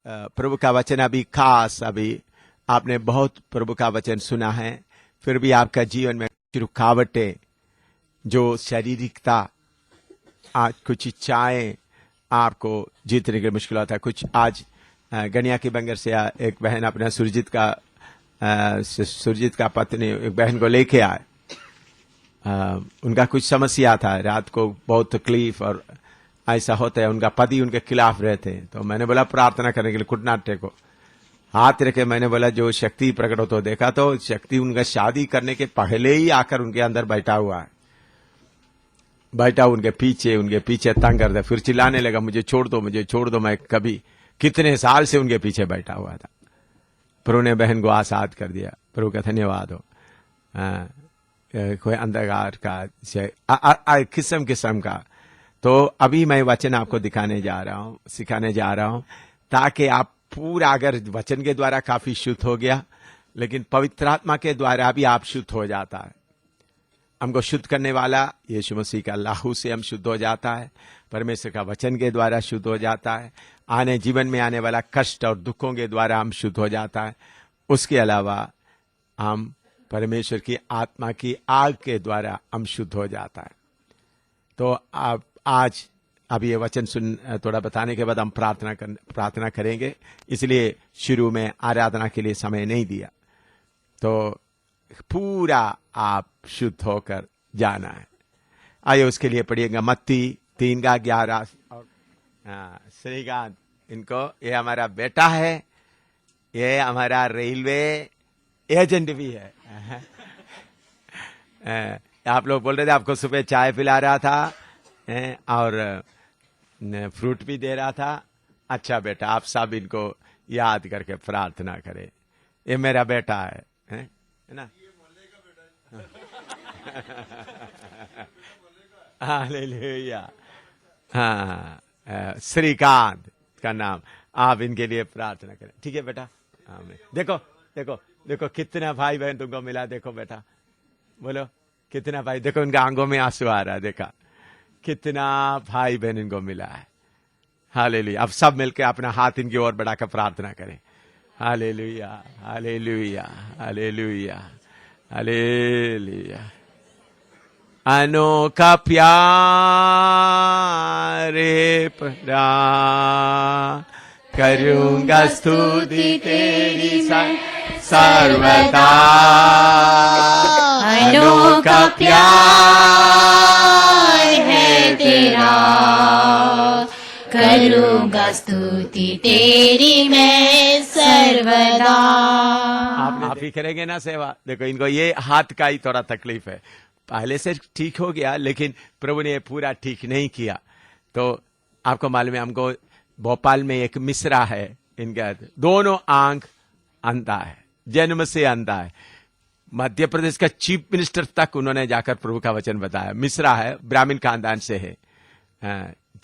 प्रभु का वचन अभी खास, अभी आपने बहुत प्रभु का वचन सुना है, फिर भी आपका जीवन में रुकावटें, जो शारीरिकता, आज कुछ इच्छाएं आपको जीतने के लिए मुश्किल होता है। कुछ आज गनिया की बंगर से एक बहन अपना सुरजीत का पत्नी एक बहन को लेके आए। उनका कुछ समस्या था, रात को बहुत तकलीफ और ऐसा होता है। उनका पति उनके खिलाफ रहते हैं, तो मैंने बोला प्रार्थना करने के लिए कुटनाटे को हाथ रखे। मैंने बोला जो शक्ति प्रकट हो, तो देखा तो शक्ति उनका शादी करने के पहले ही आकर उनके अंदर बैठा हुआ है, बैठा उनके पीछे तंग करता, फिर चिल्लाने लगा मुझे छोड़ दो, मुझे छोड़ दो। मैं कभी कितने साल से उनके पीछे बैठा हुआ था। प्रभु ने बहन को आजाद कर दिया, प्रभु का धन्यवाद हो। कोई अंधकार का किस्म का। तो अभी मैं वचन आपको सिखाने जा रहा हूं, ताकि आप पूरा, अगर वचन के द्वारा काफी शुद्ध हो गया, लेकिन पवित्र आत्मा के द्वारा भी आप शुद्ध हो जाता है। हमको शुद्ध करने वाला यीशु मसीह का लहू से हम शुद्ध हो जाता है, परमेश्वर का वचन के द्वारा शुद्ध हो जाता है, जीवन में आने वाला कष्ट और दुखों के द्वारा हम शुद्ध हो जाता है। उसके अलावा हम परमेश्वर की आत्मा की आग के द्वारा हम शुद्ध हो जाता है। तो आप आज अब ये वचन सुन थोड़ा बताने के बाद हम प्रार्थना करेंगे, इसलिए शुरू में आराधना के लिए समय नहीं दिया। तो पूरा आप शुद्ध होकर जाना है। आइए उसके लिए पढ़िएगा मत्ती 3:11 और श्रीकांत, इनको, ये हमारा बेटा है, ये हमारा रेलवे एजेंट भी है। आप लोग बोल रहे थे आपको सुबह चाय पिला रहा था और फ्रूट भी दे रहा था। अच्छा बेटा, आप सब इनको याद करके प्रार्थना करें। ये मेरा बेटा है ना? हालेलुया। हाँ, श्रीकांत का नाम, आप इनके लिए प्रार्थना करें, ठीक है बेटा? आमीन। देखो देखो देखो कितना भाई बहन तुमको मिला। देखो बेटा, बोलो कितना भाई, देखो इनका आंखों में आंसू आ रहा है, देखा कितना भाई बहन इनको मिला है। हालेलुया। अब सब मिलकर अपना हाथ इनकी ओर बढ़ाकर प्रार्थना करें। Hallelujah, hallelujah, hallelujah, hallelujah. अनोखा प्यारे परा, करूंगा स्तुति तेरी सर्वदा। अनोखा प्यार है तेरा, करूंगा स्तुति तेरी मैं सर्वदा। आप ही करेंगे ना सेवा? देखो इनको ये हाथ का ही थोड़ा तकलीफ है, पहले से ठीक हो गया, लेकिन प्रभु ने पूरा ठीक नहीं किया। तो आपको मालूम है, हमको भोपाल में एक मिश्रा है, इनका दोनों आंख अंधा है, जन्म से अंधा है। मध्य प्रदेश का चीफ मिनिस्टर तक उन्होंने जाकर प्रभु का वचन बताया। मिश्रा है, ब्राह्मण खानदान से है,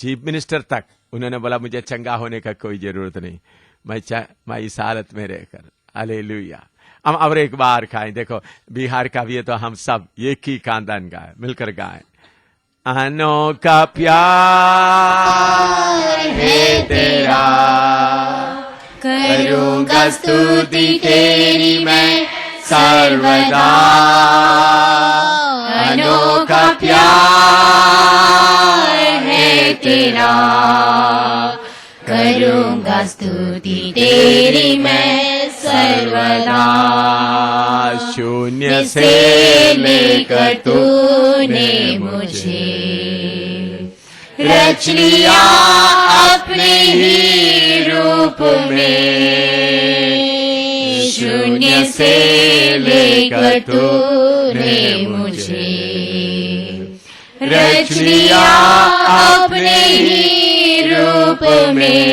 चीफ मिनिस्टर तक उन्होंने बोला मुझे चंगा होने का कोई जरूरत नहीं, मैं इस हालत में रहकर। हालेलुया। हम और एक बार खाएं। देखो बिहार का भी है, तो हम सब एक ही खानदान का है, मिलकर गाएं। अनोखा प्यार है तेरा, करूंगा स्तुति तेरी मैं सर्वदा। अनोखा प्यार है तेरा, करूंगा स्तुति तेरी मैं सर्वदा। शून्य से लेकर तूने मुझे रच लिया अपने ही रूप में। शून्य से लेकर तूने मुझे रच लिया अपने ही रूप में।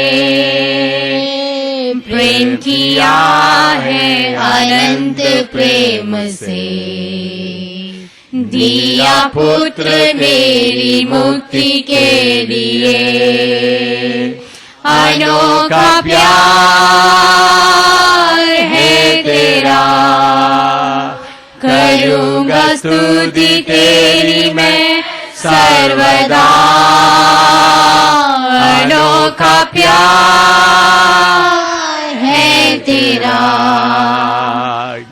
प्रेम किया है अनंत प्रेम से, दिया पुत्र मेरी मुक्ति के लिए। अनोखा प्यार है तेरा, करूंगा स्तुति तेरी मैं सर्वदा। अनोखा प्यार तेरा,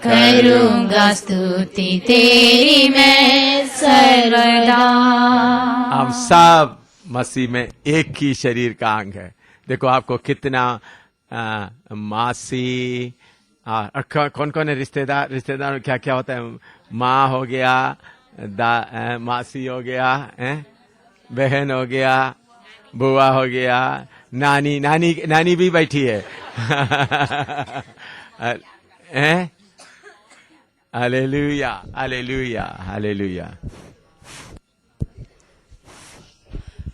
करूँगा स्तुति तेरी मैं सर्वदा। हम सब मसीह में एक ही शरीर का अंग है। देखो आपको कितना मासी, कौन कौन है रिश्तेदार, रिश्तेदार में क्या क्या होता है, माँ हो गया, मासी हो गया, बहन हो गया, बुआ हो गया, नानी, नानी नानी भी बैठी है। Hallelujah, hallelujah, hallelujah.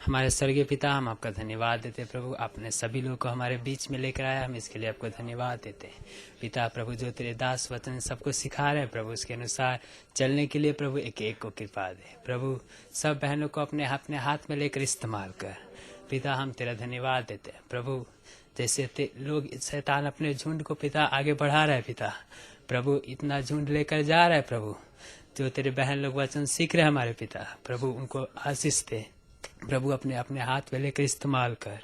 हमारे स्वर्गीय पिता, हम आपका धन्यवाद देते प्रभु, आपने सभी लोग को हमारे बीच में लेकर आया, हम इसके लिए आपको धन्यवाद देते हैं पिता। प्रभु जो तेरे दास वचन सबको सिखा रहे हैं प्रभु, उसके अनुसार चलने के लिए प्रभु एक एक को कृपा दे प्रभु। सब बहनों को अपने हाथ में लेकर इस्तेमाल कर पिता। हम तेरा धन्यवाद देते हैं प्रभु। जैसे लोग शैतान अपने झुंड को पिता आगे बढ़ा रहा है पिता, प्रभु इतना झुंड लेकर जा रहा है प्रभु। जो तेरे बहन लोग वचन सीख रहे हैं हमारे पिता, प्रभु उनको आशीष दे प्रभु। अपने अपने हाथ में लेकर इस्तेमाल कर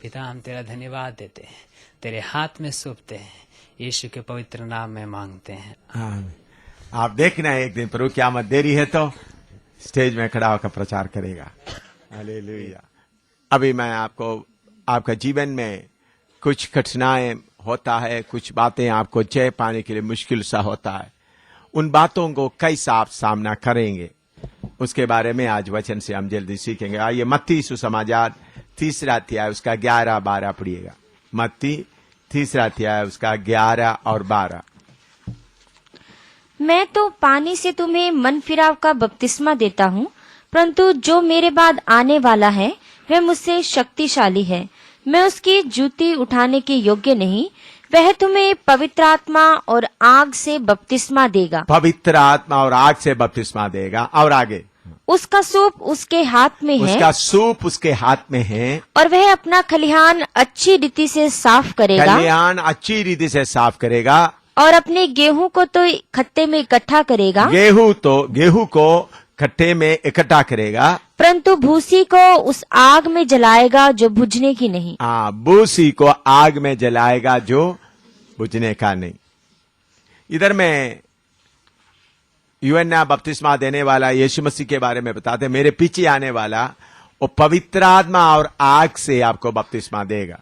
पिता। हम तेरा धन्यवाद देते हैं, तेरे हाथ में सौंपते हैं, यीशु के पवित्र नाम में मांगते हैं। आप देखना है एक दिन प्रभु क्या मत देरी है तो स्टेज में खड़ा होकर प्रचार करेगा। हालेलुया। अभी मैं आपको, आपका जीवन में कुछ कठिनाई होता है, कुछ बातें आपको जय पाने के लिए मुश्किल सा होता है, उन बातों को कैसा आप सामना करेंगे उसके बारे में आज वचन से हम जल्दी सीखेंगे। आइए मत्ती सुसमाचार 3 अध्याय उसका 11-12 पढ़िएगा। मत्ती 3 अध्याय उसका 11 और 12। मैं तो पानी से तुम्हें मन फिराव का बपतिस्मा देता हूँ, परंतु जो मेरे बाद आने वाला है वह मुझसे शक्तिशाली है, मैं उसकी जूती उठाने के योग्य नहीं। वह तुम्हें पवित्र आत्मा और आग से बपतिस्मा देगा। पवित्र आत्मा और आग से बपतिस्मा देगा। और आगे, उसका सूप उसके हाथ में है, उसका सूप उसके हाथ में है, और वह अपना खलिहान अच्छी रीति से साफ करेगा, खलिहान अच्छी रीति से साफ करेगा, और अपने गेहूं को तो खत्ते में इकट्ठा करेगा, गेहूं को खट्टे में इकट्ठा करेगा, परंतु भूसी को उस आग में जलाएगा जो बुझने की नहीं। भूसी को आग में जलाएगा जो बुझने का नहीं। इधर में यूहन्ना बपतिस्मा देने वाला यीशु मसीह के बारे में बताते, मेरे पीछे आने वाला वो पवित्र आत्मा और आग से आपको बपतिस्मा देगा।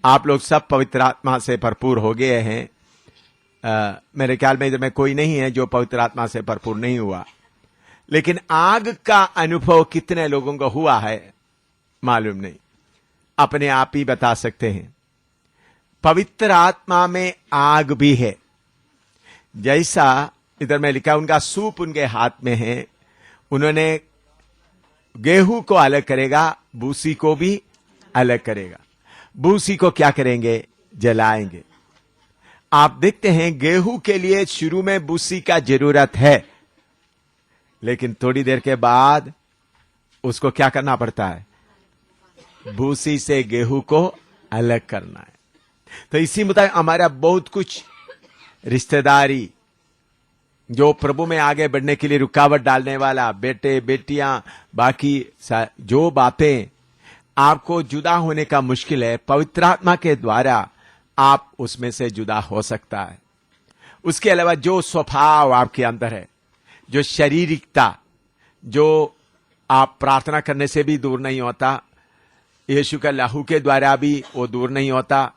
आप लोग सब पवित्र आत्मा से भरपूर हो गए हैं। मेरे ख्याल में इधर में कोई नहीं है जो पवित्र आत्मा से भरपूर नहीं हुआ, लेकिन आग का अनुभव कितने लोगों को हुआ है मालूम नहीं, अपने आप ही बता सकते हैं। पवित्र आत्मा में आग भी है, जैसा इधर में लिखा, उनका सूप उनके हाथ में है, उन्होंने गेहूं को अलग करेगा, भूसी को भी अलग करेगा। भूसी को क्या करेंगे? जलाएंगे। आप देखते हैं गेहूं के लिए शुरू में भूसी का जरूरत है, लेकिन थोड़ी देर के बाद उसको क्या करना पड़ता है? भूसी से गेहूं को अलग करना है। तो इसी मुताबिक हमारा बहुत कुछ रिश्तेदारी जो प्रभु में आगे बढ़ने के लिए रुकावट डालने वाला, बेटे बेटियां, बाकी जो बातें आपको जुदा होने का मुश्किल है, पवित्र आत्मा के द्वारा आप उसमें से जुदा हो सकता है। उसके अलावा जो स्वभाव आपके अंदर है, जो शारीरिकता, जो आप प्रार्थना करने से भी दूर नहीं होता, यीशु का लहू के द्वारा भी वो दूर नहीं होता,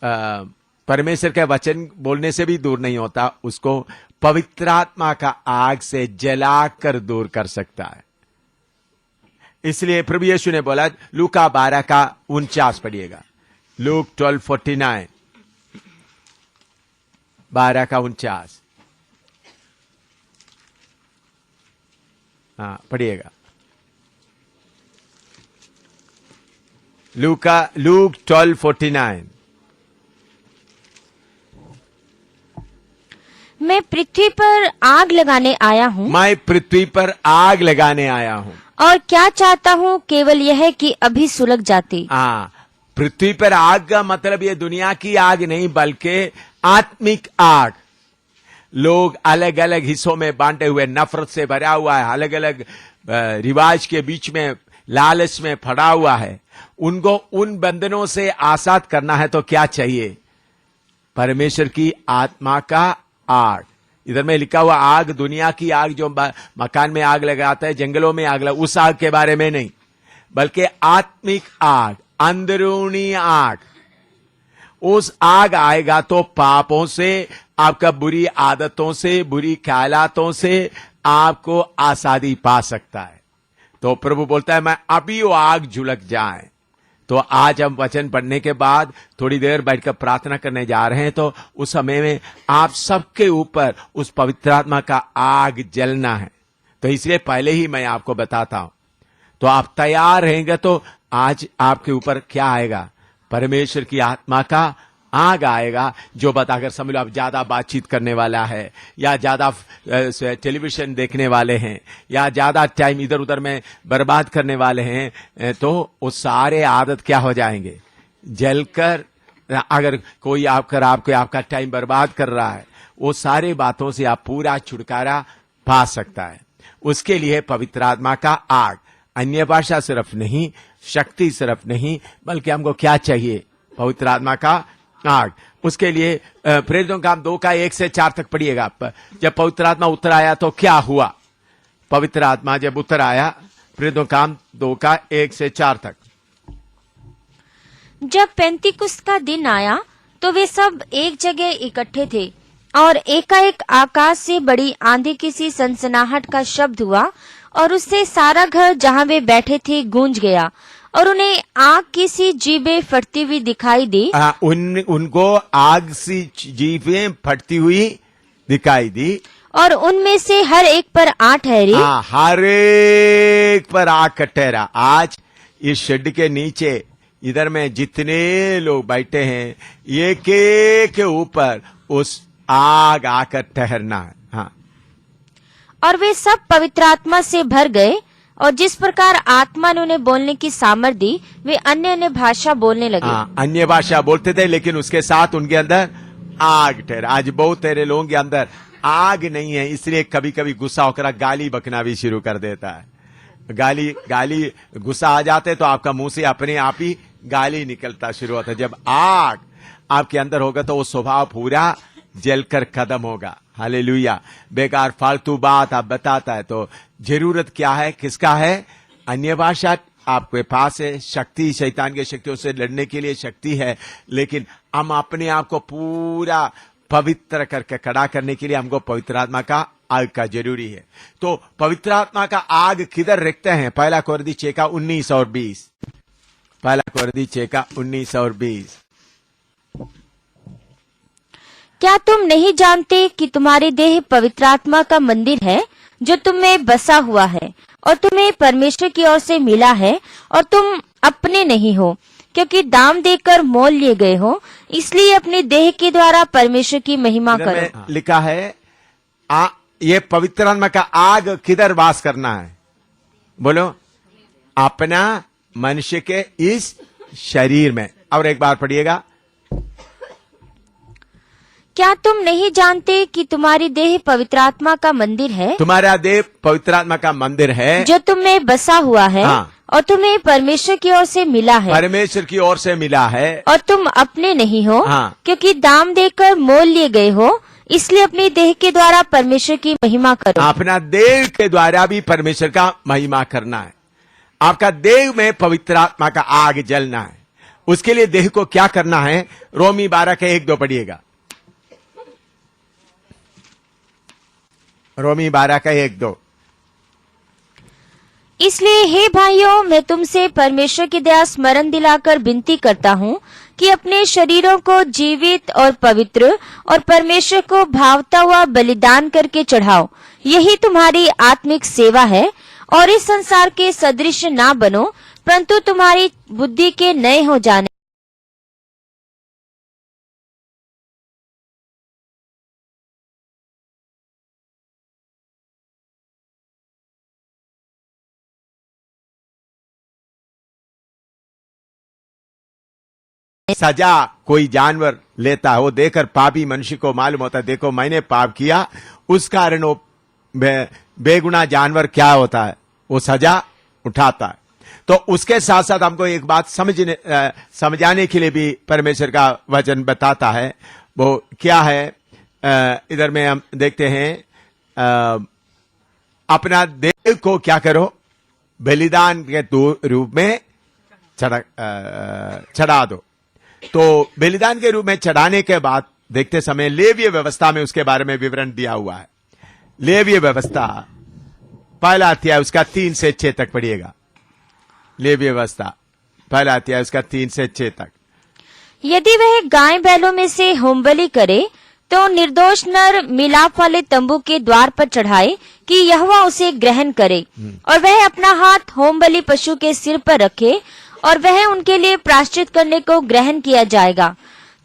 परमेश्वर के वचन बोलने से भी दूर नहीं होता, उसको पवित्र आत्मा का आग से जलाकर दूर कर सकता है। इसलिए प्रभु यीशु ने बोला, लूका 12:49 पढ़िएगा। लूक 12:49, 12:49 पढ़िएगा। लूक 12:49। मैं पृथ्वी पर आग लगाने आया हूँ, मैं पृथ्वी पर आग लगाने आया हूँ, और क्या चाहता हूँ केवल यह है कि अभी सुलग जाती। पृथ्वी पर आग का मतलब ये दुनिया की आग नहीं, बल्कि आत्मिक आग। लोग अलग अलग हिस्सों में बांटे हुए, नफरत से भरा हुआ है, अलग अलग रिवाज के बीच में लालच में पड़ा हुआ है। उनको उन बंधनों से आजाद करना है तो क्या चाहिए? परमेश्वर की आत्मा का आग। इधर में लिखा हुआ आग, दुनिया की आग, जो मकान में आग लगाता है, जंगलों में आग लगा, उस आग के बारे में नहीं, बल्कि आत्मिक आग, अंदरूनी आग। उस आग आएगा तो पापों से, आपका बुरी आदतों से, बुरी ख्यालातों से आपको आजादी पा सकता है। तो प्रभु बोलता है मैं अभी वो आग झुलक जाए। तो आज हम वचन पढ़ने के बाद थोड़ी देर बैठकर प्रार्थना करने जा रहे हैं, तो उस समय में आप सबके ऊपर उस पवित्र आत्मा का आग जलना है। तो इसलिए पहले ही मैं आपको बताता हूं, तो आप तैयार रहेंगे तो आज आपके ऊपर क्या आएगा? परमेश्वर की आत्मा का आग आएगा, जो बताकर समझ लो आप ज्यादा बातचीत करने वाला है, या ज्यादा टेलीविजन देखने वाले हैं, या ज्यादा टाइम इधर उधर में बर्बाद करने वाले हैं, तो वो सारे आदत क्या हो जाएंगे? जलकर। अगर कोई आपका टाइम बर्बाद कर रहा है, वो सारे बातों से आप पूरा छुटकारा पा सकता है। उसके लिए पवित्र आत्मा का आग, अन्य भाषा सिर्फ नहीं, शक्ति सिर्फ नहीं, बल्कि हमको क्या चाहिए? पवित्र आत्मा का आग। उसके लिए प्रेरितों का काम 2 का 1 से 4 तक पढ़िएगा। जब पवित्र आत्मा उतर आया तो क्या हुआ? पवित्र आत्मा जब उतर आया, प्रेरितों का काम 2 का 1 से 4 तक। जब पेंतीकुस्त का दिन आया तो वे सब एक जगह इकट्ठे थे, और एकाएक आकाश से बड़ी आंधी की सी सनसनाहट का शब्द हुआ, और उससे सारा घर जहाँ वे बैठे थे गूंज गया, और उन्हें आग की सी जीभें फटती हुई दिखाई दी। उनको आग सी जीभें फटती हुई दिखाई दी, और उनमें से हर एक पर आ ठहरी। हर एक पर आग ठहरा। आज इस शेड के नीचे इधर में जितने लोग बैठे हैं, एक एक के ऊपर उस आग आकर ठहरना है। हाँ, और वे सब पवित्र आत्मा से भर गए, और जिस प्रकार आत्मा ने उन्हें बोलने की सामर्थ दी, वे अन्य अन्य भाषा बोलने लगे। अन्य भाषा बोलते थे, लेकिन उसके साथ उनके अंदर आग ठहरा। आज बहुत तेरे लोगों के अंदर आग नहीं है, इसलिए कभी कभी गुस्सा होकर गाली बकना भी शुरू कर देता है। गाली गुस्सा आ जाते तो आपका मुंह से अपने आप ही गाली निकलता शुरू होता है। जब आग आपके अंदर होगा तो वो स्वभाव पूरा जलकर खत्म होगा। हालेलुया। बेकार फालतू बात आप बताता है तो जरूरत क्या है? किसका है? अन्य भाषा आपके पास है, शक्ति, शैतान की शक्तियों से लड़ने के लिए शक्ति है, लेकिन हम अपने आप को पूरा पवित्र करके खड़ा करने के लिए हमको पवित्र आत्मा का आग का जरूरी है। तो पवित्र आत्मा का आग किधर रखते हैं? 1 कोरिन्थी 6 का 19 और 20। 1 कोरिन्थी 6 का 19 और 20। क्या तुम नहीं जानते कि तुम्हारी देह पवित्र आत्मा का मंदिर है, जो तुम में बसा हुआ है, और तुम्हें परमेश्वर की ओर से मिला है, और तुम अपने नहीं हो, क्योंकि दाम देकर मोल लिए गए हो। इसलिए अपनी देह के द्वारा परमेश्वर की महिमा करो। लिखा है ये पवित्र आत्मा का आग किधर वास करना है? बोलो, अपना मनुष्य के इस शरीर में। और एक बार पढ़िएगा। क्या तुम नहीं जानते कि तुम्हारी देह पवित्र आत्मा का मंदिर है? तुम्हारा देह पवित्र आत्मा का मंदिर है, जो तुम में बसा हुआ है। हाँ। और तुम्हें परमेश्वर की ओर से मिला है। परमेश्वर की ओर से मिला है, और तुम अपने नहीं हो, हाँ। क्योंकि दाम देकर मोल लिए गए हो। इसलिए अपनी देह के द्वारा परमेश्वर की महिमा करो। अपना देह के द्वारा भी परमेश्वर का महिमा करना है। आपका देह में पवित्र आत्मा का आग जलना है। उसके लिए देह को क्या करना है? रोमी 12 के 1-2 पढ़िएगा। रोमी 12 का 1-2। इसलिए हे भाइयों, मैं तुमसे परमेश्वर की दया स्मरण दिलाकर विनती करता हूँ कि अपने शरीरों को जीवित और पवित्र और परमेश्वर को भावता हुआ बलिदान करके चढ़ाओ। यही तुम्हारी आत्मिक सेवा है। और इस संसार के सदृश ना बनो, परंतु तुम्हारी बुद्धि के नए हो जाने सजा कोई जानवर लेता है, वो देकर पापी मनुष्य को मालूम होता है, देखो मैंने पाप किया, उस कारण वो बेगुनाह जानवर क्या होता है? वो सजा उठाता है। तो उसके साथ साथ हमको एक बात समझाने के लिए भी परमेश्वर का वचन बताता है। वो क्या है, इधर में हम देखते हैं, अपना देह को क्या करो, बलिदान के रूप में चढ़ा दो। तो बलिदान के रूप में चढ़ाने के बाद देखते समय लेवीय व्यवस्था में उसके बारे में विवरण दिया हुआ है। लेवीय व्यवस्था पहला अध्याय उसका 3 से 6 तक पढ़िएगा। लेवीय व्यवस्था पहला अध्याय उसका 3 से 6 तक। यदि वह गाय बैलों में से होमबलि करे तो निर्दोष नर मिलाप वाले तंबू के द्वार पर चढ़ाए कि यहोवा उसे ग्रहण करे, और वह अपना हाथ होमबलि पशु के सिर पर रखे और वह उनके लिए प्रायश्चित करने को ग्रहण किया जाएगा।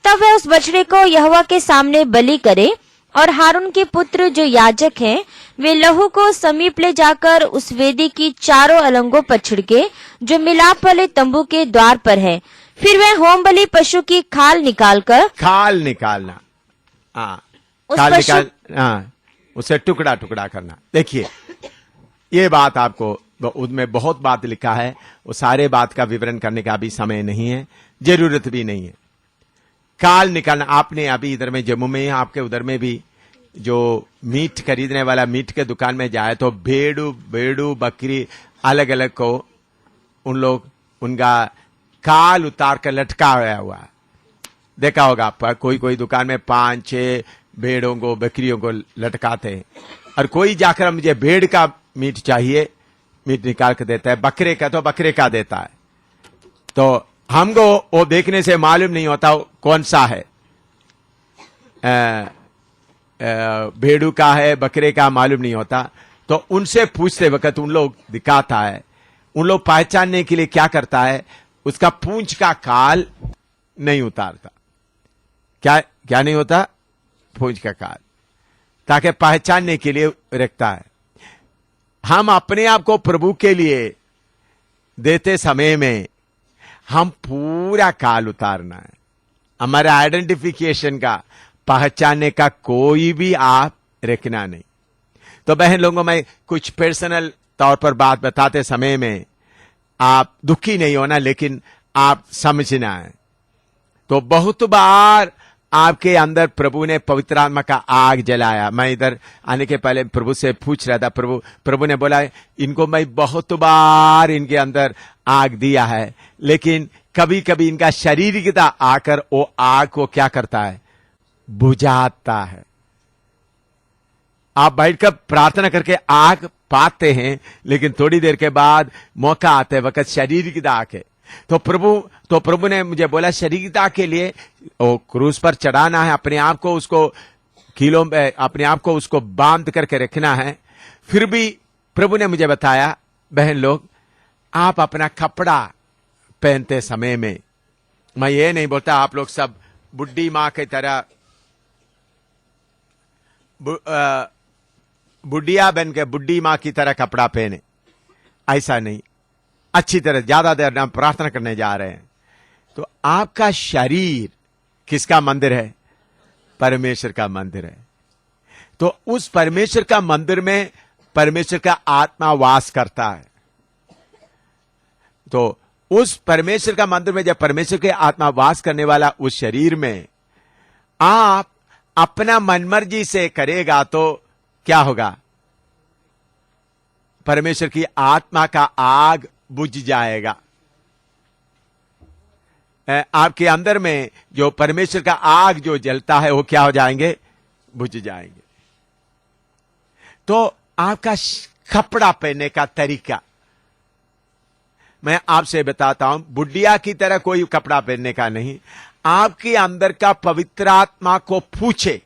तब वह उस बछड़े को यहोवा के सामने बलि करे, और हारून के पुत्र जो याजक हैं वे लहू को समीप ले जाकर उस वेदी की चारों अलंगों पर छिड़के जो मिलाप वाले तंबू के द्वार पर है। फिर वह होमबलि पशु की खाल निकालना, हाँ, खाल निकाल, हाँ, उसे टुकड़ा टुकड़ा करना। देखिए ये बात आपको उसमें बहुत बात लिखा है, वो सारे बात का विवरण करने का भी समय नहीं है, जरूरत भी नहीं है। काल निकालना, आपने अभी इधर में जम्मू में, आपके उधर में भी जो मीट खरीदने वाला मीट के दुकान में जाए तो भेड़ू बकरी अलग अलग को उन लोग उनका काल उतार कर लटकाया हुआ है। देखा होगा आपका, कोई दुकान में 5-6 भेड़ों को बकरियों को लटकाते हैं, और कोई जाकर मुझे भेड़ का मीट चाहिए, मीट निकाल कर देता है, बकरे का तो बकरे का देता है। तो हमको वो देखने से मालूम नहीं होता कौन सा है, भेड़ू का है बकरे का मालूम नहीं होता। तो उनसे पूछते वक्त उन लोग दिखाता है, उन लोग पहचानने के लिए क्या करता है, उसका पूंछ का काल नहीं उतारता। क्या नहीं होता, पूंछ का काल, ताकि पहचानने के लिए रखता है। हम अपने आप को प्रभु के लिए देते समय में हम पूरा काल उतारना है। हमारा आइडेंटिफिकेशन का, पहचानने का कोई भी आप रखना नहीं। तो बहन लोगों में कुछ पर्सनल तौर पर बात बताते समय में आप दुखी नहीं होना, लेकिन आप समझना है। तो बहुत बार आपके अंदर प्रभु ने पवित्र आत्मा का आग जलाया। मैं इधर आने के पहले प्रभु से पूछ रहा था, प्रभु ने बोला इनको मैं बहुत बार इनके अंदर आग दिया है, लेकिन कभी कभी इनका शारीरिकता आकर वो आग को क्या करता है, बुझाता है। आप बैठकर प्रार्थना करके आग पाते हैं, लेकिन थोड़ी देर के बाद मौका आते वक्त शारीरिकता आके तो प्रभु ने मुझे बोला शरीरता के लिए वो क्रूस पर चढ़ाना है, अपने आप को उसको किलो में अपने आप को उसको बांध करके रखना है। फिर भी प्रभु ने मुझे बताया, बहन लोग आप अपना कपड़ा पहनते समय में, मैं ये नहीं बोलता आप लोग सब बुढ़ी माँ की तरह बुढ़िया बन के बुढ़ी माँ की तरह कपड़ा पहने, ऐसा नहीं। अच्छी तरह ज्यादा देर हम प्रार्थना करने जा रहे हैं। तो आपका शरीर किसका मंदिर है, परमेश्वर का मंदिर है। तो उस परमेश्वर का मंदिर में परमेश्वर का आत्मा वास करता है। तो उस परमेश्वर का मंदिर में जब परमेश्वर के आत्मा वास करने वाला उस शरीर में आप अपना मनमर्जी से करेगा तो क्या होगा, परमेश्वर की आत्मा का आग बुझ जाएगा। आपके अंदर में जो परमेश्वर का आग जो जलता है वो क्या हो जाएंगे, बुझ जाएंगे। तो आपका कपड़ा पहनने का तरीका मैं आपसे बताता हूं, बुढ़िया की तरह कोई कपड़ा पहनने का नहीं। आपके अंदर का पवित्र आत्मा को पूछे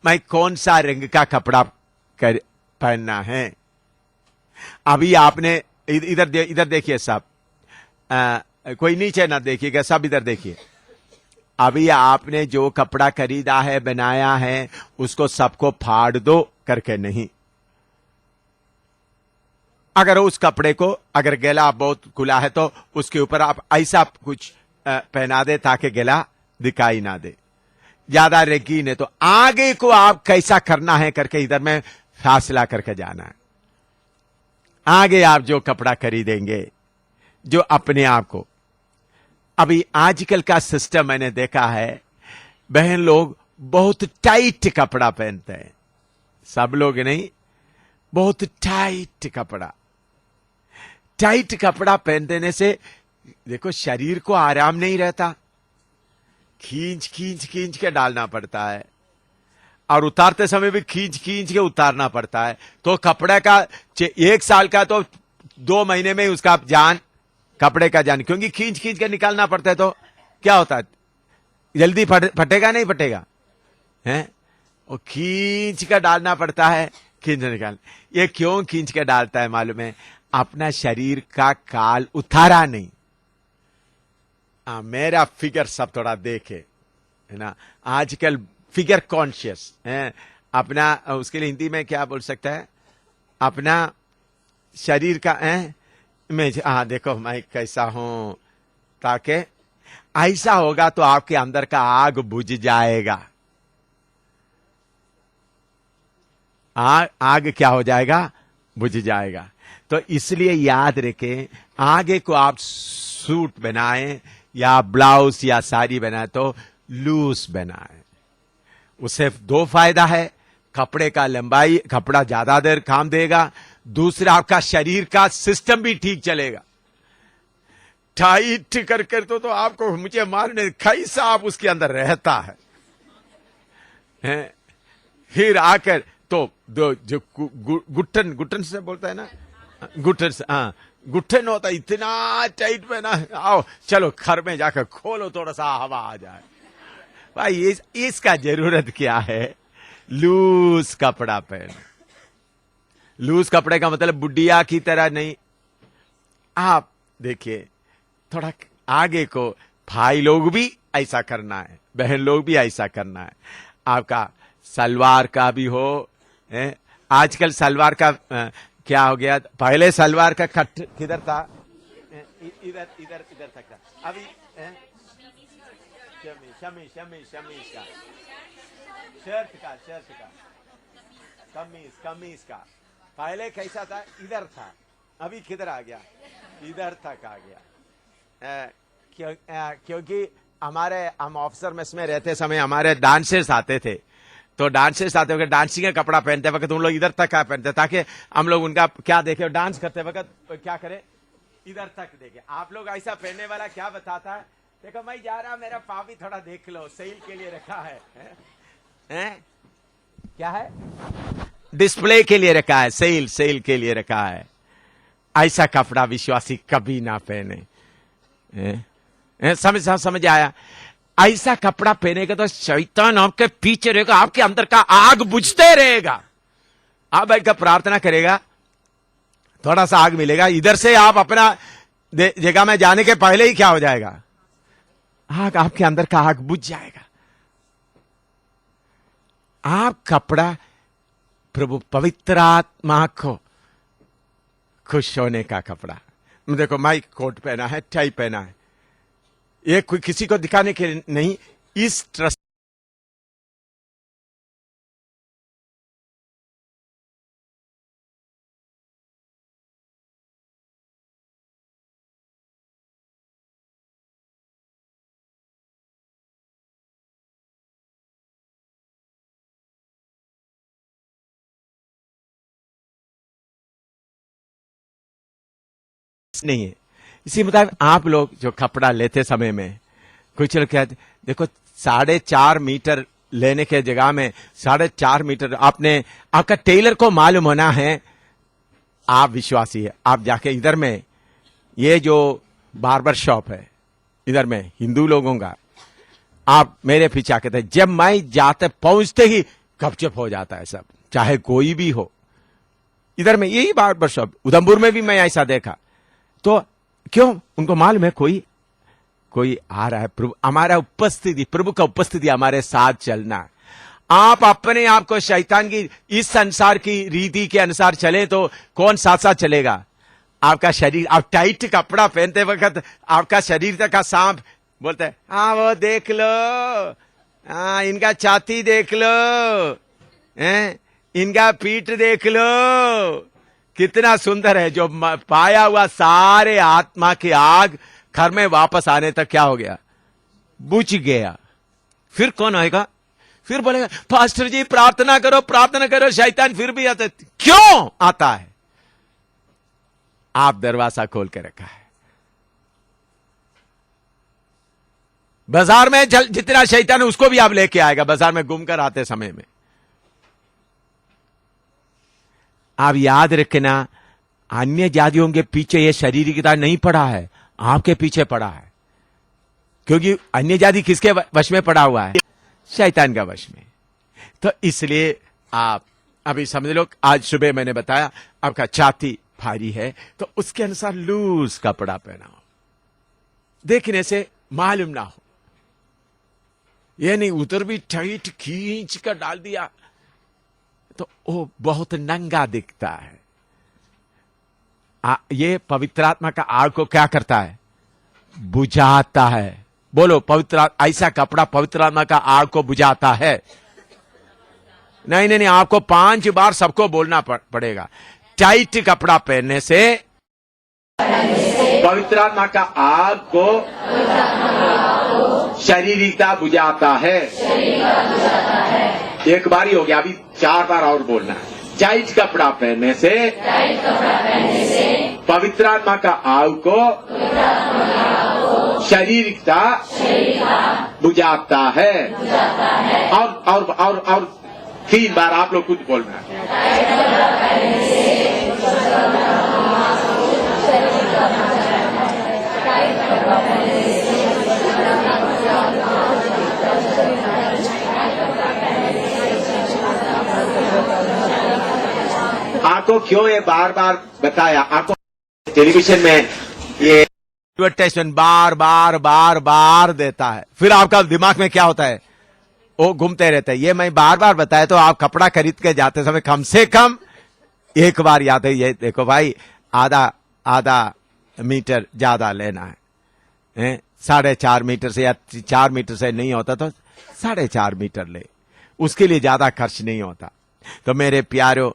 मैं कौन सा रंग का कपड़ा पहनना है। अभी आपने इधर देखिए सब, कोई नीचे ना देखिएगा, सब इधर देखिए। अभी आपने जो कपड़ा खरीदा है बनाया है उसको सबको फाड़ दो करके नहीं। अगर उस कपड़े को अगर गला बहुत खुला है तो उसके ऊपर आप ऐसा कुछ पहना दे ताकि गला दिखाई ना दे, ज्यादा रंगीन है तो आगे को आप कैसा करना है करके इधर में फैसला करके जाना है। आगे आप जो कपड़ा खरीदेंगे, जो अपने आप को, अभी आजकल का सिस्टम मैंने देखा है, बहन लोग बहुत टाइट कपड़ा पहनते हैं, सब लोग नहीं, बहुत टाइट कपड़ा। टाइट कपड़ा पहन देने से देखो शरीर को आराम नहीं रहता, खींच खींच खींच के डालना पड़ता है, और उतारते समय भी खींच खींच के उतारना पड़ता है। तो कपड़े का 1 साल का तो 2 महीने में उसका जान, कपड़े का जान, क्योंकि खींच खींच के निकालना पड़ता है। तो क्या होता है, जल्दी फटेगा नहीं फटेगा, हैं? वो खींच कर डालना पड़ता है, खींच निकाल। ये क्यों खींच के डालता है मालूम है? अपना शरीर का काल उतारा नहीं। मेरा फिगर सब थोड़ा देखे, है ना। आजकल फिगर कॉन्शियस है अपना, उसके लिए हिंदी में क्या बोल सकता है, अपना शरीर का इमेज। हाँ देखो मैं कैसा हूं, ताकि ऐसा होगा तो आपके अंदर का आग बुझ जाएगा। आग क्या हो जाएगा, बुझ जाएगा। तो इसलिए याद रखें, आगे को आप सूट बनाएं या ब्लाउज या साड़ी बनाए तो लूज बनाएं। उससे 2 फायदा है, कपड़े का लंबाई, कपड़ा ज्यादा देर काम देगा, दूसरा आपका शरीर का सिस्टम भी ठीक चलेगा। टाइट कर तो आपको मुझे मालूम कैसा आप उसके अंदर रहता है, फिर आकर तो जो गुट्टन से बोलता है ना, गुट्टन से, हाँ गुट्टन होता है, इतना टाइट में ना, आओ चलो घर में जाकर खोलो थोड़ा सा हवा आ जाए। भाई इसका जरूरत क्या है, लूज कपड़ा पहनो। लूज कपड़े का मतलब बुढ़िया की तरह नहीं। आप देखिए थोड़ा आगे को, भाई लोग भी ऐसा करना है, बहन लोग भी ऐसा करना है। आपका सलवार का भी हो, आजकल सलवार का क्या हो गया, पहले सलवार का कट किधर था, इधर इधर इधर तक था, अभी शमीज का, शर्ट का कमीज का पहले कैसा था, इधर था, अभी किधर आ गया, इधर तक आ गया। क्योंकि हम ऑफिसर मेस में रहते समय हमारे डांसर्स आते थे, तो डांसर्स आते वक्त डांसिंग का कपड़ा पहनते वक्त उन लोग इधर तक का पहनते, ताकि हम लोग उनका क्या देखे, डांस करते वक्त क्या करे, इधर तक देखे। आप लोग ऐसा पहनने वाला क्या बताता है, देखो मैं जा रहा, मेरा पाँव भी थोड़ा देख लो, सेल के लिए रखा है? क्या है, डिस्प्ले के लिए रखा है, सेल के लिए रखा है। ऐसा कपड़ा विश्वासी कभी ना पहने। समझ आया? ऐसा कपड़ा पहनेगा तो शैतान आपके पीछे रहेगा, आपके अंदर का आग बुझते रहेगा। आप बैठ कर प्रार्थना करेगा, थोड़ा सा आग मिलेगा, इधर से आप अपना जगह में जाने के पहले ही क्या हो जाएगा, आग, आपके अंदर का आग बुझ जाएगा। आप कपड़ा प्रभु पवित्र आत्मा को खुश होने का कपड़ा। देखो मैं कोट पहना है, टाई पहना है, ये कोई किसी को दिखाने के लिए नहीं, इस ट्रस्ट नहीं है। इसी मुताबिक आप लोग जो कपड़ा लेते समय में, कुछ लोग कहते देखो 4.5 मीटर लेने के जगह में 4.5 मीटर, आपका टेलर को मालूम होना है आप विश्वासी है। आप जाके इधर में, ये जो बार्बर शॉप है इधर में हिंदू लोगों का, आप मेरे पीछे आके थे, जब मैं जाते पहुंचते ही गपचप हो जाता है सब, चाहे कोई भी हो। इधर में यही बार्बर शॉप, उधमपुर में भी मैं ऐसा देखा। तो क्यों, उनको मालूम है कोई आ रहा है, प्रभु हमारा उपस्थिति, प्रभु का उपस्थिति हमारे साथ चलना। आप अपने आप को शैतान की इस संसार की रीति के अनुसार चले तो कौन साथ साथ चलेगा? आपका शरीर, आप टाइट कपड़ा पहनते वक्त आपका शरीर तक का सांप बोलते है, हाँ वो देख लो, हाँ इनका छाती देख लो, इनका पीठ देख लो, कितना सुंदर है। जो पाया हुआ सारे आत्मा की आग घर में वापस आने तक क्या हो गया, बुझ गया। फिर कौन आएगा? फिर बोलेगा पास्टर जी प्रार्थना करो, शैतान फिर भी आता है। क्यों आता है? आप दरवाजा खोल के रखा है। बाजार में जितना शैतान है उसको भी आप लेके आएगा, बाजार में घूमकर आते समय में। आप याद रखना, अन्य जातियों के पीछे यह शारीरिकता नहीं पड़ा है, आपके पीछे पड़ा है। क्योंकि अन्य जाति किसके वश में पड़ा हुआ है? शैतान का वश में। तो इसलिए आप अभी समझ लो, आज सुबह मैंने बताया आपका छाती भारी है तो उसके अनुसार लूज कपड़ा पहनाओ, देखने से मालूम ना हो। ये नहीं उधर भी टाइट खींच कर डाल दिया तो वो बहुत नंगा दिखता है। ये पवित्र आत्मा का आग को क्या करता है? बुझाता है। बोलो, पवित्र ऐसा कपड़ा पवित्र आत्मा का आग को बुझाता है। नहीं, आपको 5 बार सबको बोलना पड़ेगा। टाइट कपड़ा पहनने से पवित्र आत्मा का आग को शारीरिकता बुझाता है। एक बार ही हो गया, अभी 4 बार और बोलना है। टाइट कपड़ा पहनने से पवित्र आत्मा का आग को शारीरिकता बुझाता है। और 3 बार आप लोग खुद बोलना है। आपको क्यों ये बार बार बताया? आपको टेलीविजन में ये एडवर्टाइजमेंट बार बार देता है, फिर आपका दिमाग में क्या होता है? वो घूमते रहते हैं। ये मैं बार बार बताया तो आप कपड़ा खरीद के जाते समय कम से कम एक बार याद है, ये देखो भाई आधा मीटर ज्यादा लेना है, 4.5 मीटर से या 4 मीटर से नहीं होता तो 4.5 मीटर ले, उसके लिए ज्यादा खर्च नहीं होता। तो मेरे प्यारों,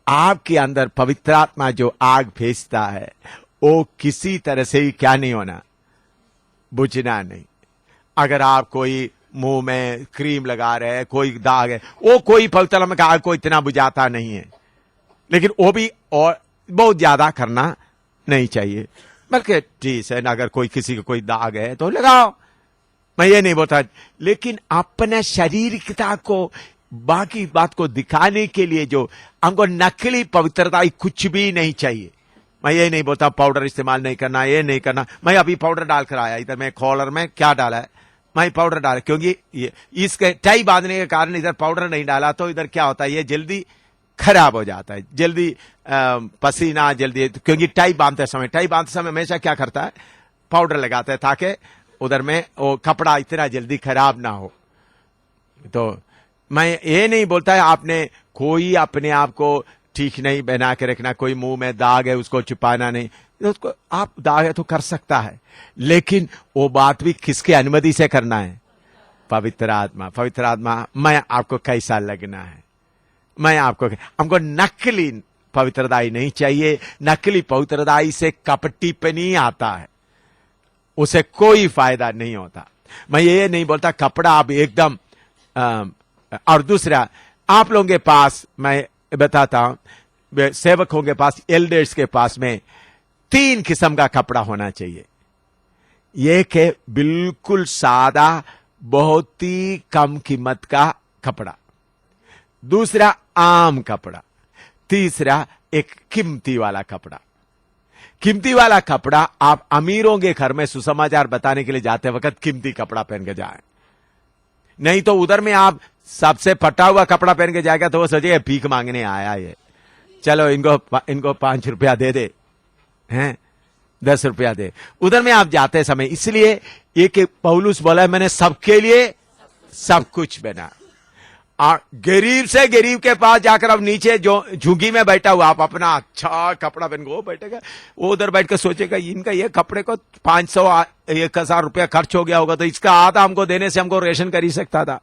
आपके अंदर पवित्र आत्मा जो आग भेजता है वो किसी तरह से ही क्या नहीं होना, बुझना नहीं। अगर आप कोई मुंह में क्रीम लगा रहे हैं, कोई दाग है, वो कोई पवित्र आत्मा का आग को इतना बुझाता नहीं है, लेकिन वो भी और बहुत ज्यादा करना नहीं चाहिए। बल्कि ठीक है ना, अगर कोई किसी को कोई दाग है तो लगाओ, मैं ये नहीं बोलता, लेकिन अपने शारीरिकता को बाकी बात को दिखाने के लिए जो हमको नकली पवित्रता कुछ भी नहीं चाहिए। मैं ये नहीं बोलता पाउडर इस्तेमाल नहीं करना, ये नहीं करना। मैं अभी पाउडर डालकर आया, इधर मैं कॉलर में क्या डाला है, मैं पाउडर डाला, क्योंकि इसके टाई बांधने के कारण इधर पाउडर नहीं डाला तो इधर क्या होता है, ये जल्दी खराब हो जाता है, जल्दी पसीना जल्दी, क्योंकि टाई बांधते समय हमेशा क्या करता है, पाउडर लगाता है ताकि उधर में वो कपड़ा इतना जल्दी खराब ना हो। तो मैं ये नहीं बोलता है आपने कोई अपने आप को ठीक नहीं बना के रखना, कोई मुंह में दाग है उसको छुपाना नहीं, उसको आप दाग है तो कर सकता है, लेकिन वो बात भी किसके अनुमति से करना है? पवित्र आत्मा मैं आपको कैसा लगना है, मैं आपको, हमको नकली पवित्रताई नहीं चाहिए। नकली पवित्रताई से कपटीपनी आता है, उसे कोई फायदा नहीं होता। मैं ये नहीं बोलता कपड़ा आप एकदम और दूसरा, आप लोगों के पास मैं बताता हूं, सेवकों के पास, एल्डर्स के पास में 3 किस्म का कपड़ा होना चाहिए। एक है बिल्कुल सादा, बहुत ही कम कीमत का कपड़ा, दूसरा आम कपड़ा, तीसरा एक कीमती वाला कपड़ा। कीमती वाला कपड़ा आप अमीरों के घर में सुसमाचार बताने के लिए जाते वक्त कीमती कपड़ा पहन के जाएं, नहीं तो उधर में आप सबसे फटा हुआ कपड़ा पहन के जाएगा तो वो सोचेगा भीख मांगने आया ये, चलो इनको 5 रुपया दे दे, हैं 10 रुपया दे। उधर में आप जाते समय, इसलिए एक पौलुस बोला है मैंने सबके लिए सब कुछ बना। और गरीब से गरीब के पास जाकर अब नीचे जो झुग्गी में बैठा हुआ, आप अपना अच्छा कपड़ा पहन के वो बैठेगा, वो उधर बैठ कर सोचेगा इनका ये कपड़े को 500-1000 रुपया खर्च हो गया होगा, तो इसका आधा हमको देने से हमको रेशन कर ही सकता था।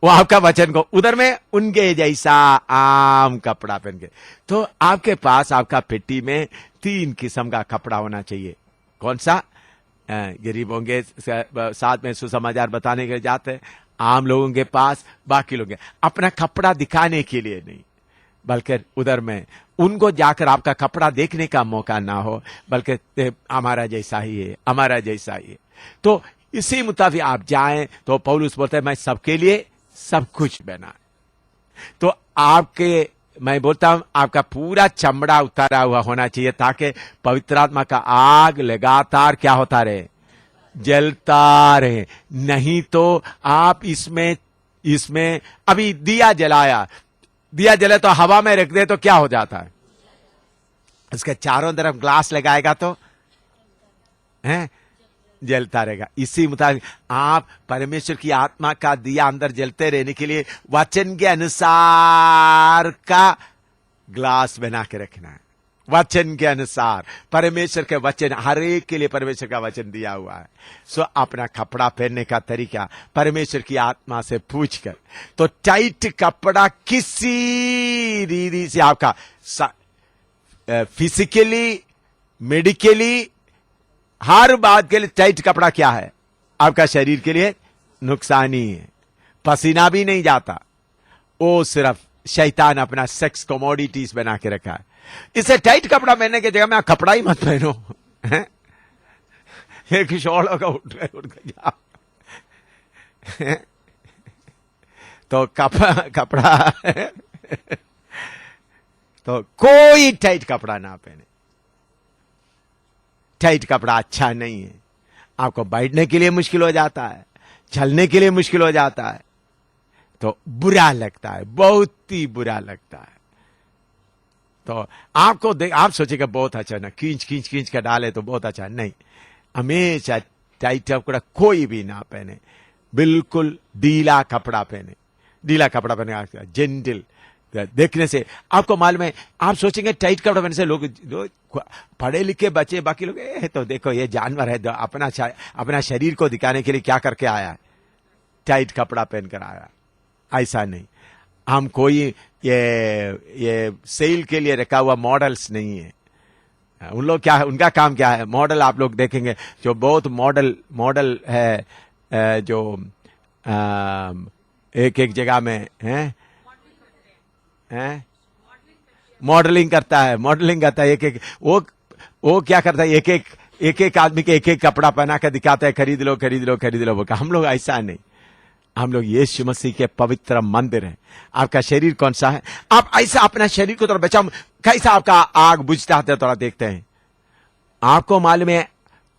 वो आपका वचन को उधर में उनके जैसा आम कपड़ा पहन के। तो आपके पास आपका पेटी में 3 किस्म का कपड़ा होना चाहिए। कौन सा? गरीबों के साथ में सुसमाचार बताने के लिए जाते हैं, आम लोगों के पास, बाकी लोग अपना कपड़ा दिखाने के लिए नहीं, बल्कि उधर में उनको जाकर आपका कपड़ा देखने का मौका ना हो, बल्कि हमारा जैसा ही है, हमारा जैसा ही है। तो इसी मुताबिक आप जाएं तो पौलुस बोलते हैं मैं सबके लिए सब कुछ बना। तो आपके, मैं बोलता हूं आपका पूरा चमड़ा उतारा हुआ होना चाहिए, ताकि पवित्र आत्मा का आग लगातार क्या होता रहे, जलता रहे। नहीं तो आप इसमें अभी दिया जले तो हवा में रख दे तो क्या हो जाता है, उसके चारों तरफ ग्लास लगाएगा तो जलता रहेगा। इसी मुताबिक आप परमेश्वर की आत्मा का दिया अंदर जलते रहने के लिए वचन के अनुसार का ग्लास बना के रखना है। वचन के अनुसार, परमेश्वर के वचन, हर एक के लिए परमेश्वर का वचन दिया हुआ है। सो अपना कपड़ा पहनने का तरीका परमेश्वर की आत्मा से पूछकर, तो टाइट कपड़ा किसी रीति से आपका फिजिकली, मेडिकली, हर बात के लिए टाइट कपड़ा क्या है, आपका शरीर के लिए नुकसान ही है। पसीना भी नहीं जाता, वो सिर्फ शैतान अपना सेक्स कमोडिटीज बना के रखा है। इसे टाइट कपड़ा पहनने की जगह में कपड़ा ही मत पहनो, एक शॉल होगा उठ के जाओ, तो कपड़ा तो कोई टाइट कपड़ा ना पहने। टाइट कपड़ा अच्छा नहीं है, आपको बैठने के लिए मुश्किल हो जाता है, चलने के लिए मुश्किल हो जाता है, तो बुरा लगता है, बहुत ही बुरा लगता है। तो आपको आप सोचेगा बहुत अच्छा ना, खींच कर डाले तो बहुत अच्छा, नहीं, हमेशा टाइट कपड़ा कोई भी ना पहने, बिल्कुल ढीला कपड़ा पहने। ढीला कपड़ा पहने जेंटल, देखने से आपको मालूम है, आप सोचेंगे टाइट कपड़ा पहनने से लोग पढ़े लिखे बच्चे, बाकी लोग तो देखो ये जानवर है, अपना शरीर को दिखाने के लिए क्या करके आया है, टाइट कपड़ा पहनकर आया। ऐसा नहीं, हम कोई ये सेल के लिए रखा हुआ मॉडल्स नहीं है। उन लोग क्या है, उनका काम क्या है, मॉडल आप लोग देखेंगे जो बहुत मॉडल है, जो एक एक जगह में है मॉडलिंग करता है, एक एक वो क्या करता है, एक एक आदमी के एक एक कपड़ा पहना कर दिखाता है, खरीद लो। हम लोग ऐसा नहीं, हम लोग यीशु मसीह के पवित्र मंदिर हैं। आपका शरीर कौन सा है, आप ऐसा अपना शरीर को थोड़ा बचाओ। कैसा आपका आग बुझता है, थोड़ा देखते हैं। आपको मालूम है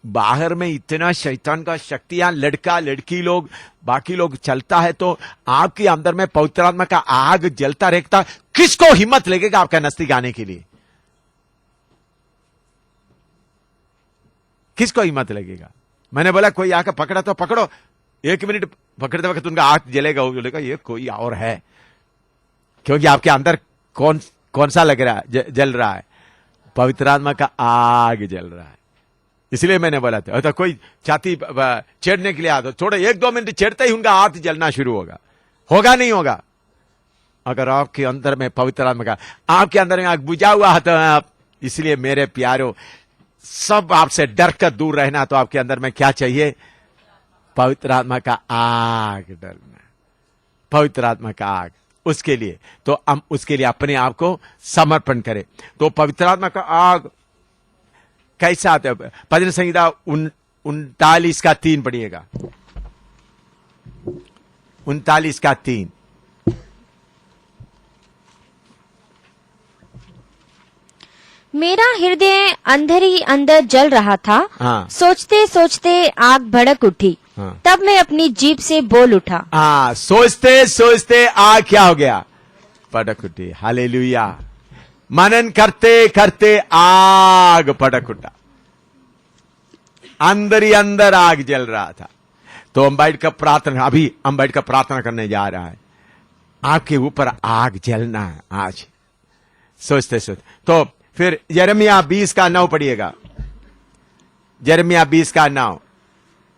बाहर में इतना शैतान का शक्तियां, लड़का लड़की लोग, बाकी लोग चलता है, तो आपके अंदर में पवित्र आत्मा का आग जलता रहता। किसको हिम्मत लगेगा आपका नजदीक आने के लिए, किसको हिम्मत लगेगा। मैंने बोला कोई आकर पकड़ा तो पकड़ो, 1 मिनट पकड़ते वक्त उनका आग जलेगा, वो बोलेगा ये कोई और है, क्योंकि आपके अंदर कौन सा लग रहा है, जल रहा है, पवित्र आत्मा का आग जल रहा है। इसलिए मैंने बोला था, तो कोई छाती छेड़ने के लिए आ, तो थोड़े 1-2 मिनट छेड़ते ही उनका हाथ जलना शुरू होगा नहीं होगा। अगर आपके अंदर में पवित्र आत्मा का, आपके अंदर में आग बुझा हुआ है, तो आप, इसलिए मेरे प्यारो, सब आपसे डर कर दूर रहना, तो आपके अंदर में क्या चाहिए, पवित्र आत्मा का आग डरना, पवित्र आत्मा का आग। उसके लिए तो हम उसके लिए अपने आप को समर्पण करें। तो पवित्र आत्मा का आग कैसा आता है, भजन संहिता 39 का 3 पढ़िएगा, 39 का 3। मेरा हृदय अंदर ही अंदर जल रहा था। हाँ। सोचते सोचते आग भड़क उठी। हाँ। तब मैं अपनी जीभ से बोल उठा। हाँ, सोचते सोचते आग क्या हो गया, भड़क उठी। हालेलुया। मनन करते करते आग भड़क उठा, अंदर ही अंदर आग जल रहा था। तो हम बैठ कर प्रार्थना, अभी हम बैठ कर प्रार्थना करने जा रहा है, आपके ऊपर आग जलना है आज, सोचते सोचते। तो फिर यिर्मयाह 20 का 9 पढ़िएगा, यिर्मयाह 20 का 9।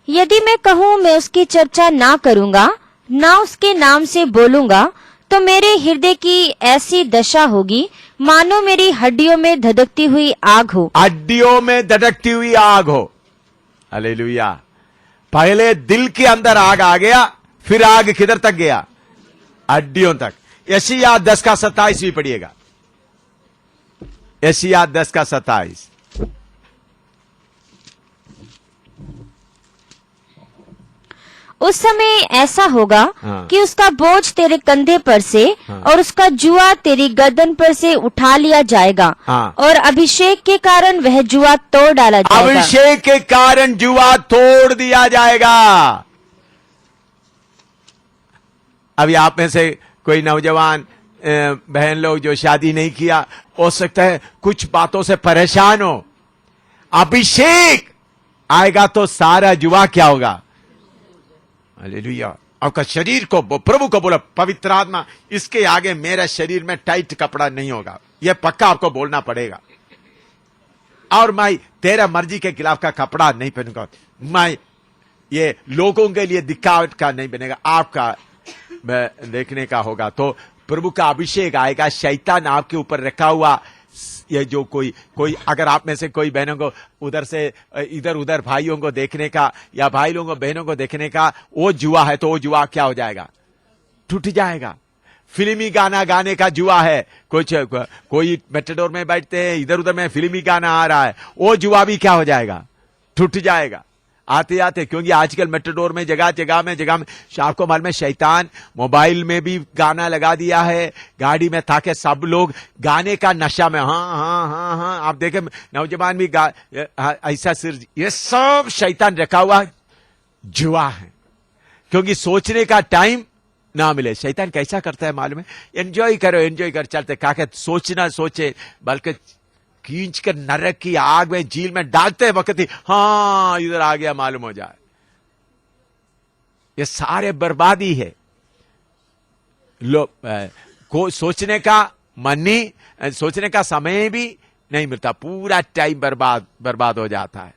यदि मैं कहूँ मैं उसकी चर्चा ना करूँगा, ना उसके नाम से बोलूँगा, तो मेरे हृदय की ऐसी दशा होगी मानो मेरी हड्डियों में धधकती हुई आग हो। हड्डियों में धधकती हुई आग हो। हालेलुया। पहले दिल के अंदर आग आ गया, फिर आग किधर तक गया? हड्डियों तक। यशायाह 10 का 27 भी पढ़िएगा। यशायाह 10 का 27। उस समय ऐसा होगा हाँ। कि उसका बोझ तेरे कंधे पर से और उसका जुआ तेरी गर्दन पर से उठा लिया जाएगा हाँ। और अभिषेक के कारण वह जुआ तोड़ डाला जाएगा। अभिषेक के कारण जुआ तोड़ दिया जाएगा। अभी आप में से कोई नौजवान बहन लोग जो शादी नहीं किया, हो सकता है कुछ बातों से परेशान हो। अभिषेक आएगा तो सारा जुआ क्या होगा? हालेलुया। आपका शरीर को प्रभु को बोला, पवित्र आत्मा इसके आगे मेरा शरीर में टाइट कपड़ा नहीं होगा, यह पक्का आपको बोलना पड़ेगा। और मैं तेरा मर्जी के खिलाफ का कपड़ा नहीं पहनूंगा, मैं ये लोगों के लिए दिखावट का नहीं बनेगा, आपका देखने का होगा। तो प्रभु का अभिषेक आएगा। शैतान आपके ऊपर रखा हुआ ये जो कोई अगर आप में से कोई बहनों को उधर से इधर उधर भाइयों को देखने का या भाई लोगों को बहनों को देखने का वो जुआ है, तो वो जुआ क्या हो जाएगा? टूट जाएगा। फिल्मी गाना गाने का जुआ है, कोई मेट्रोडोर में बैठते हैं, इधर उधर में फिल्मी गाना आ रहा है, वो जुआ भी क्या हो जाएगा? टूट जाएगा आते आते। क्योंकि आजकल मेट्रोडोर में जगह में आपको मालूम है शैतान मोबाइल में भी गाना लगा दिया है गाड़ी में, ताकि सब लोग गाने का नशा में हाँ हाँ हाँ हाँ। आप देखें नौजवान भी ऐसा सिर, ये सब शैतान रखा हुआ जुआ है। क्योंकि सोचने का टाइम ना मिले। शैतान कैसा करता है मालूम है? एंजॉय कर चलते, काके सोचना सोचे, बल्कि खींच कर नरक की आग में झील में डालते वक्त ही हाँ इधर आ गया मालूम हो जाए। ये सारे बर्बादी है। को सोचने का मन नहीं, सोचने का समय भी नहीं मिलता, पूरा टाइम बर्बाद हो जाता है।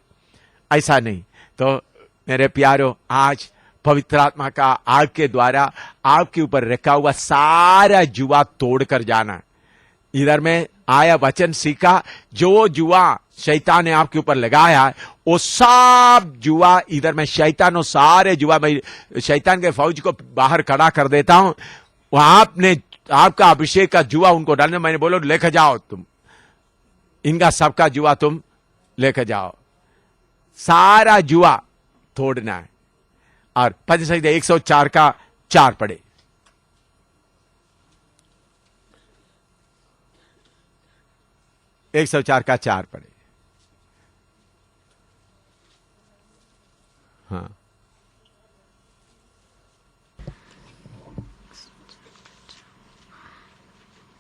ऐसा नहीं। तो मेरे प्यारो, आज पवित्र आत्मा का आग के द्वारा आपके ऊपर रखा हुआ सारा जुआ तोड़कर जाना। इधर में आया वचन सीखा, जो जुआ शैतान ने आपके ऊपर लगाया है वो सब जुआ इधर में शैतान, सारे जुआ मैं शैतान के फौज को बाहर खड़ा कर देता हूं। वहां आपने आपका अभिषेक का जुआ उनको डालने, मैंने बोलो लेकर जाओ, तुम इनका सबका जुआ तुम लेकर जाओ, सारा जुआ तोड़ना है। और पद 104 का 4 पढ़े। एक 104 का 4 पढ़े। हाँ,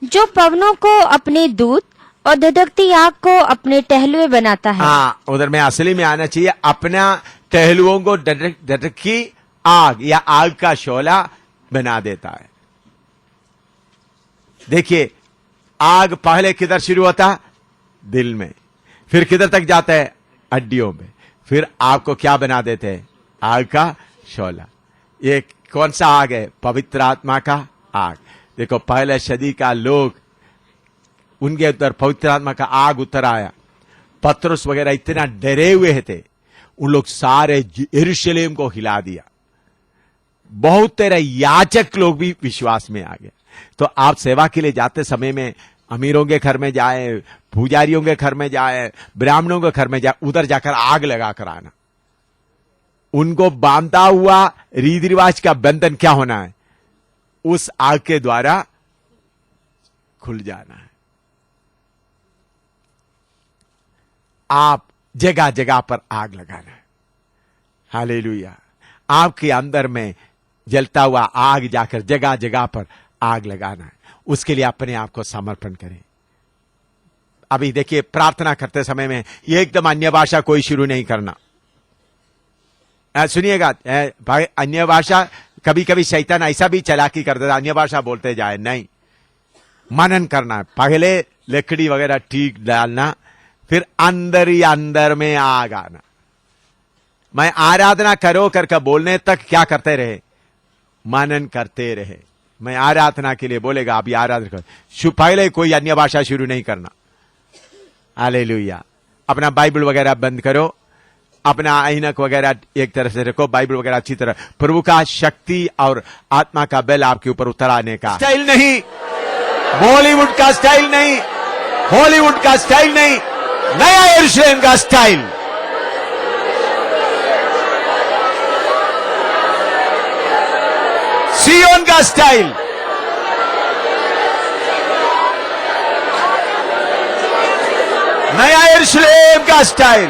जो पवनों को अपने दूत और धधकती आग को अपने टहलुए बनाता है। हाँ, उधर में असली में आना चाहिए, अपना टहलुओं को धधकी आग या आग का शोला बना देता है। देखिए, आग पहले किधर शुरू होता? दिल में, फिर किधर तक जाता है? हड्डियों में, फिर आपको क्या बना देते हैं? आग का शोला। ये कौन सा आग है? पवित्र आत्मा का आग। देखो, पहले सदी का लोग, उनके अंदर पवित्र आत्मा का आग उतर आया। पतरस वगैरह इतना डरे हुए थे, उन लोग सारे यरूशलेम को हिला दिया। बहुत तेरे याचक लोग भी विश्वास में आ गए। तो आप सेवा के लिए जाते समय में अमीरों के घर में जाए, पुजारियों के घर में जाए, ब्राह्मणों के घर में जाए, उधर जाकर आग लगा कर आना। उनको बांधा हुआ रीति रिवाज का बंधन क्या होना है? उस आग के द्वारा खुल जाना है। आप जगह जगह पर आग लगाना है। हालेलुया। आपके अंदर में जलता हुआ आग जाकर जगह जगह पर आग लगाना है। उसके लिए अपने आप को समर्पण करें। अभी देखिए, प्रार्थना करते समय में एकदम अन्य भाषा कोई शुरू नहीं करना। सुनिएगा भाई, अन्य भाषा कभी कभी शैतान ऐसा भी चालाकी कर देता, अन्य भाषा बोलते जाए, नहीं, मनन करना है। पहले लकड़ी वगैरह ठीक डालना, फिर अंदर ही अंदर में आग आना। मैं आराधना करो करके बोलने तक क्या करते रहे? मनन करते रहे। मैं आराधना के लिए बोलेगा, अभी आराधना करो, पहले कोई अन्य भाषा शुरू नहीं करना। हालेलुया। अपना बाइबल वगैरह बंद करो, अपना ऐनक वगैरह एक तरह से रखो, बाइबल वगैरह अच्छी तरह, प्रभु का शक्ति और आत्मा का बल आपके ऊपर उतर आने का स्टाइल नहीं, बॉलीवुड का स्टाइल नहीं, हॉलीवुड का स्टाइल नहीं, नया यरूशलेम का स्टाइल। सियोन का स्टाइल, नया यरूशलेम का स्टाइल।